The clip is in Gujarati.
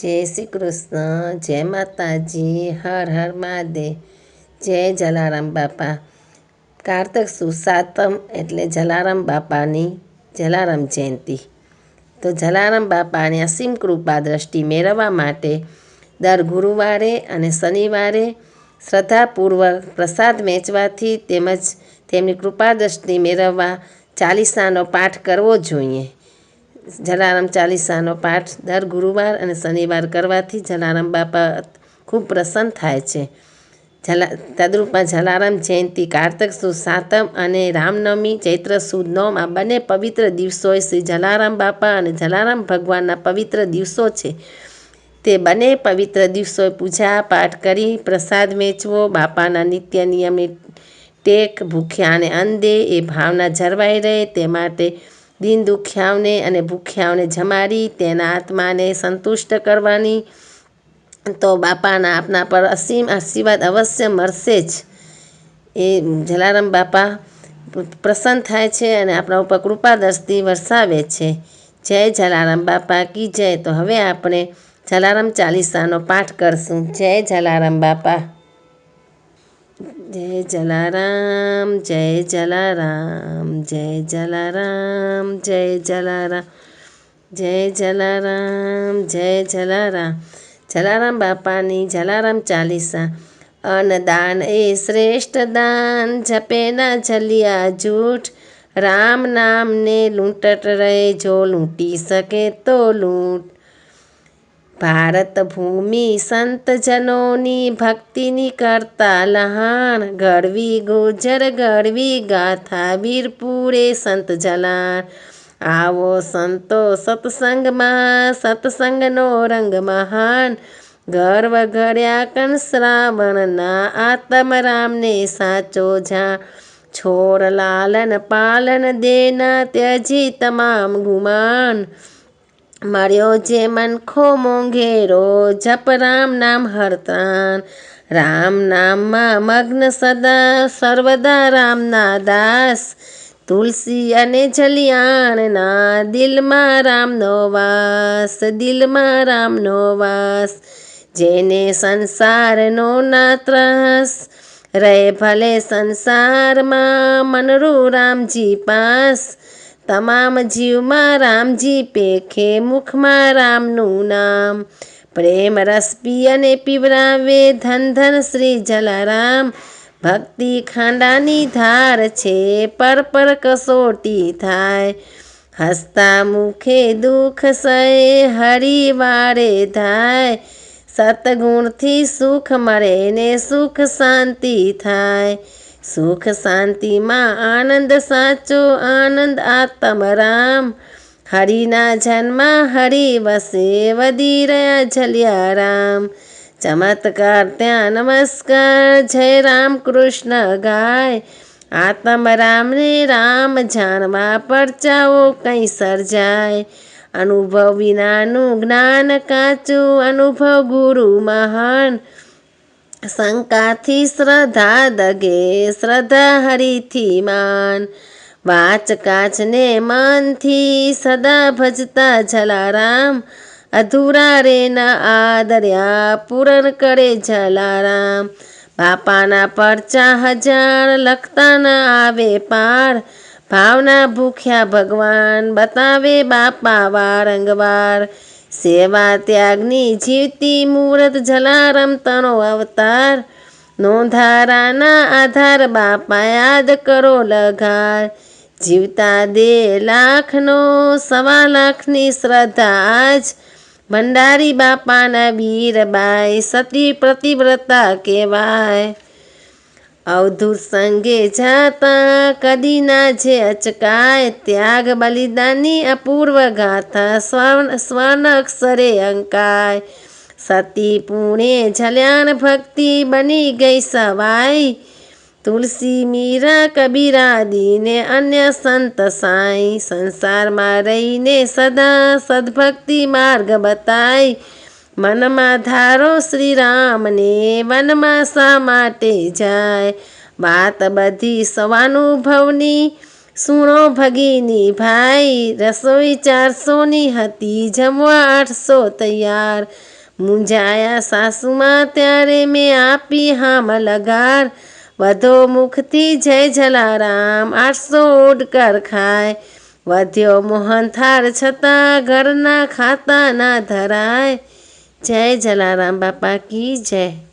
જય શ્રી કૃષ્ણ, જય માતાજી, હર હર મહાદેવ, જય જલારામ બાપા। કારતક સુદ સાતમ એટલે જલારામ બાપાની જલારામ જયંતિ। તો જલારામ બાપાની અસીમ કૃપા દ્રષ્ટિ મેળવવા માટે દર ગુરુવારે અને શનિવારે શ્રદ્ધાપૂર્વક પ્રસાદ વહેંચવાથી તેમજ તેમની કૃપા દ્રષ્ટિ મેળવવા ચાલીસાનો પાઠ કરવો જોઈએ। જલારામ ચાલીસાનો પાઠ દર ગુરુવાર અને શનિવાર કરવાથી જલારામ બાપા ખૂબ પ્રસન્ન થાય છે। તદરૂપમાં જલારામ જયંતિ કારતક સુદ સાતમ અને રામનવમી ચૈત્ર સુદ નોમ આ બંને પવિત્ર દિવસો શ્રી જલારામ બાપા અને જલારામ ભગવાનના પવિત્ર દિવસો છે। તે બંને પવિત્ર દિવસો પૂજા પાઠ કરી પ્રસાદ વેચવો, બાપાના નિત્ય નિયમની ટેક, ભૂખ્યાને અન્ન દે એ ભાવના જળવાઈ રહે તે માટે દીન દુખ્યાઓને અને ભૂખ્યાઓને જમાડી તેના આત્માને સંતુષ્ટ કરવાની તો બાપાના આપના પર અસીમ આશીર્વાદ અવશ્ય મળશે જ। એ જલારામ બાપા પ્રસન્ન થાય છે અને આપણા ઉપર કૃપા દ્રષ્ટિ વરસાવે છે। જય જલારામ બાપા કી જય। તો હવે આપણે જલારામ ચાલીસાનો પાઠ કરશું। જય જલારામ બાપા। જય જલારામ, જય જલારામ, જય જલારામ, જય જલારામ, જય જલારામ, જય જલારામ। જલારામ બાપાની જલારામ ચાલીસા। અન્નદાન એ શ્રેષ્ઠ દાન, જપે ના જલિયા જૂઠ, રામ નામને લૂંટત રહે, જો લૂંટી શકે તો લૂંટ। ભારત ભૂમિ સંતજનોની ભક્તિની કરતા લહાણ, ગળવી ગુજર ગળવી ગાથા વીરપુરે સંત જલાણ। આવો સંતો સત્સંગમાં, સત્સંગનો રંગ મહાન, ગર્વ ઘડ્યા કણ શ્રાવણના, આત્મ રામને સાચો જાણ। છોડ લાલન પાલન દેના, ત્યજી તમામ ગુમાન, મળ્યો જે મનખો મોંઘેરો, જપ રામ નામ હરતાન। રામ નામમાં મગ્ન સદા સર્વદા રામના દાસ, તુલસી અને જલિયાણના, દિલમાં રામનો વાસ, દિલમાં રામનો વાસ। જેને સંસારનો ના ત્રાસ, રહે ભલે સંસારમાં, મનરું રામજી પાસ। તમામ જીવમાં રામજી પેખે, મુખમાં રામનું નામ, પ્રેમ રસ પિયને પીવરાવે, ધન ધન શ્રી જલારામ। ભક્તિ ખાંડાની ધાર છે, પર પર કસોટી થાય, હસતા મુખે દુઃખ સહે, હરી વારે ધાય। સતગુણથી સુખ મળે ને સુખ શાંતિ થાય, સુખ શાંતિમાં આનંદ સાચો, આનંદ આત્મ રામ। હરિના જન્મમાં હરિ વસે, વધી રહ્યા જલિયા રામ। ચમત્કાર ત્યાં નમસ્કાર, જય રામ કૃષ્ણ ગાય, આત્મ રામને રામ જાણવા પરચાઓ કંઈ સર્જાય। અનુભવ વિનાનું જ્ઞાન કાચું, અનુભવ ગુરુ મહાન, શંકાથી શ્રદ્ધા દગે, શ્રદ્ધા હરિથી માન। વાચ કાચને મનથી સદા ભજતા જલારામ, અધૂરા રે ન આદર્યા પૂરણ કરે જલારામ। બાપાના પરચા હજાર, લખતા ન આવે પાર, ભાવના ભૂખ્યા ભગવાન બતાવે બાપા વારંવાર। સેવા ત્યાગની જીવતી મૂરત, જલારામ તણો અવતાર, નોંધારાના આધાર બાપા યાદ કરો લગાર। જીવતા દે લાખનો, સવા લાખની શ્રદ્ધા આજ, ભંડારી બાપાના વીરબાઈ, સતી પ્રતિવ્રતા કહેવાય। અવધૂત સંગે જાતા, કદી ના જે અચકાય, ત્યાગ બલિદાનની અપૂર્વ ગાથા, સ્વર્ણ અક્ષરે અંકાય। સતી પુણે જલ્યાણ ભક્તિ, બની ગઈ સવાઈ, તુલસી મીરા કબીરાદીને અન્ય સંત સાઈ। સંસારમાં રહીને સદા સદભક્તિ માર્ગ બતાય, મનમાં ધારો શ્રી રામને, વનમાં શા માટે જાય। વાત બધી સ્વાનુભવની, સુણો ભગીની ભાઈ, રસોઈ 400ની હતી, જમવા 800 તૈયાર. મૂંઝાયા સાસુમાં ત્યારે મેં આપી હામ લગાર. વધો મુખથી જય જલારામ, 800 ઓડકાર ખાય. વધ્યો મોહનથાળ છતાં ઘરના ખાતા ના ધરાય. જય જલારામ બાપા કી જય.